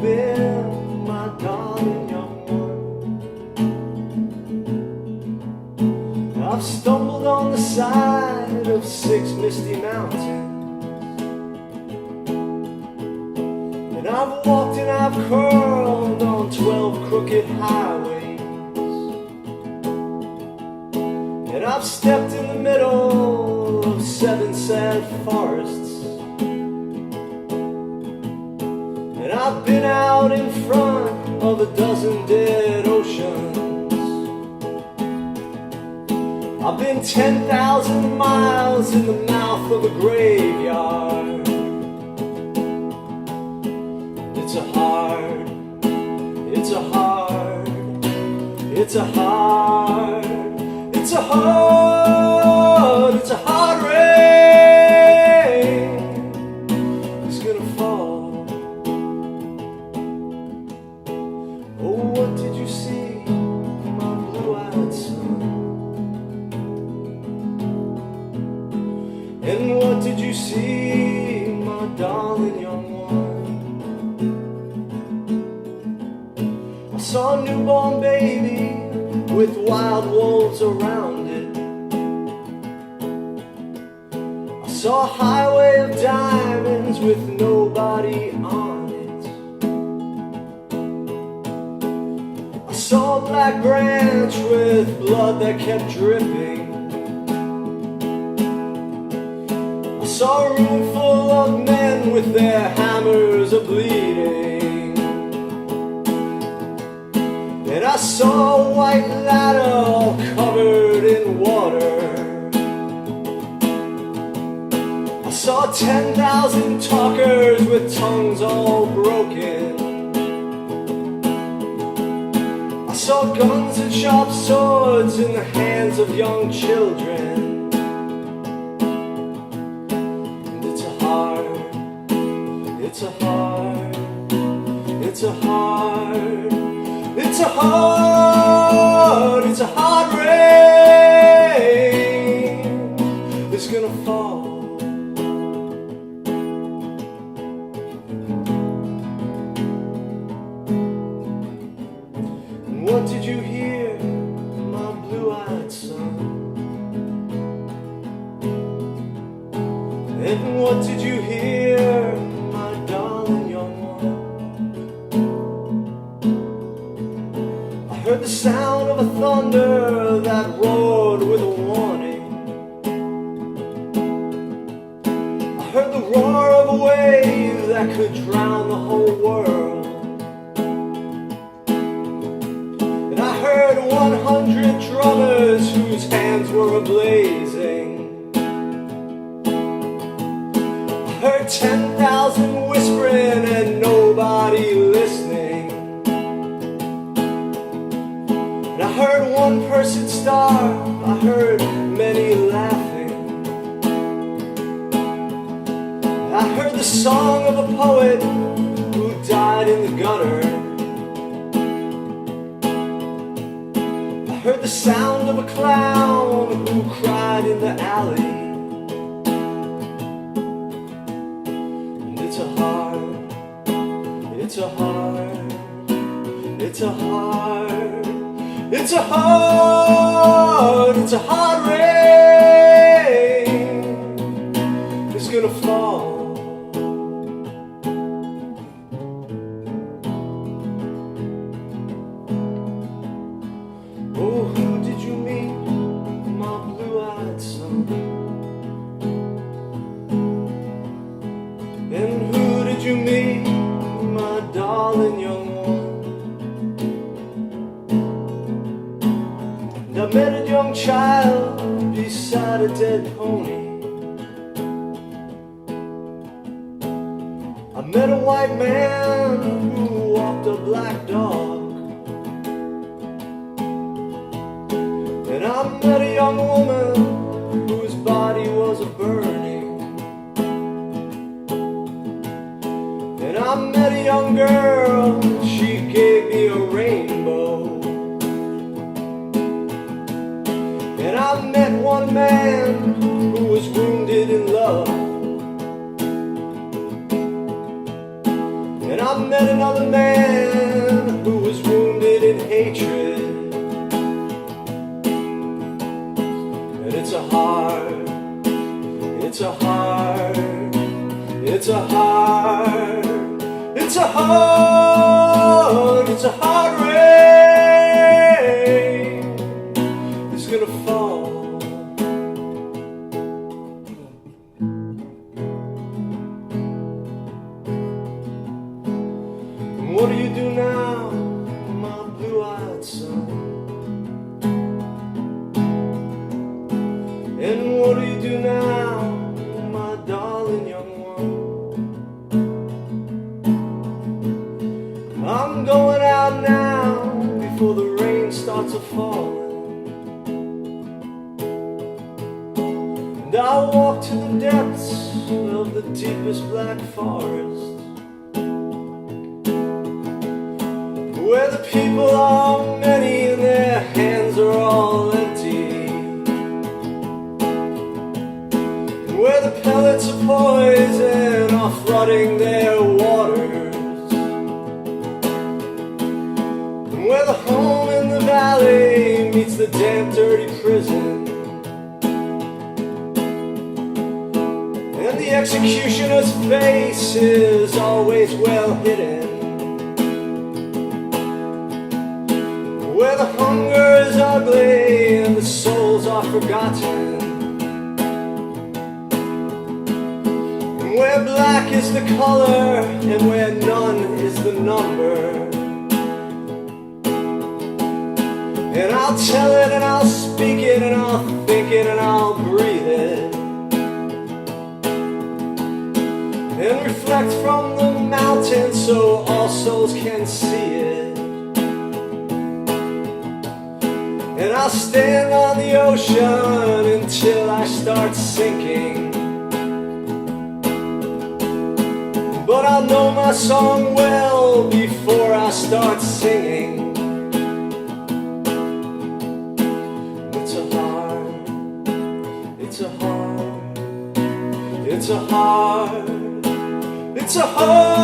been, my darling young one? I've stumbled on the side of 6 misty mountains, and I've walked and I've curled on 12 crooked highways, and I've stepped in the middle of 7 sad forests, and I've been out in front of a dozen dead oceans. I've been 10,000 miles in the mouth of a graveyard. It's a hard, it's a hard, it's a hard, it's a hard, it's a hard rain. It's gonna fall. Oh, what did you see, my blue-eyed son? And what did you see, my darling young one? I saw a newborn baby with wild wolves around it. I saw a highway of diamonds with nobody on it. I saw a black branch with blood that kept dripping. I saw a room full of men with their hammers a-bleeding, and I saw a white ladder all covered in water. I saw 10,000 talkers with tongues all broken. I saw guns and sharp swords in the hands of young children. It's a hard, it's a hard, it's a hard, it's a hard rain. It's gonna fall. And what did you hear, my blue-eyed son? And what did you hear, my darling young one? I heard the sound of a thunder that roared with a warning. I heard the roar of a wave that could drown the whole world. And I heard 100 drummers whose hands were ablazing. I heard 10,000 whispering and nobody listening. And I heard one person starve, I heard many laughing. I heard the song of a poet who died in the gutter. I heard the sound of a clown who cried in the alley. It's a hard, it's a hard, it's a hard, it's a hard, it's a hard rain. It's gonna fall. Oh, who did you meet, my blue-eyed son? And who did you meet, my darling young one? And I met a young child beside a dead pony. I met a white man who walked a black dog. And I met a young woman whose body was a burning. And I met a young girl, she gave me a rainbow. And I met one man who was wounded in love. And I I met another man who was wounded in hatred. And it's a hard, it's a hard, it's a hard, it's a hard, it's a hard rain is gonna fall. What do you do now, my blue-eyed son? And what do you do now, my darling young one? I'm going out now before the rain starts a-falling, and I'll walk to the depths of the deepest black forest, where the people are many and their hands are all empty, and where the pellets of poison are flooding their waters, and where the home in the valley meets the damp, dirty prison, and the executioner's face is always well hidden, where the hunger is ugly and the souls are forgotten, and where black is the color and where none is the number. And I'll tell it and I'll speak it and I'll think it and I'll breathe it, and reflect from the mountain so all souls can see it. And I'll stand on the ocean until I start sinking, but I'll know my song well before I start singing. It's a hard, it's a hard, it's a hard, it's a hard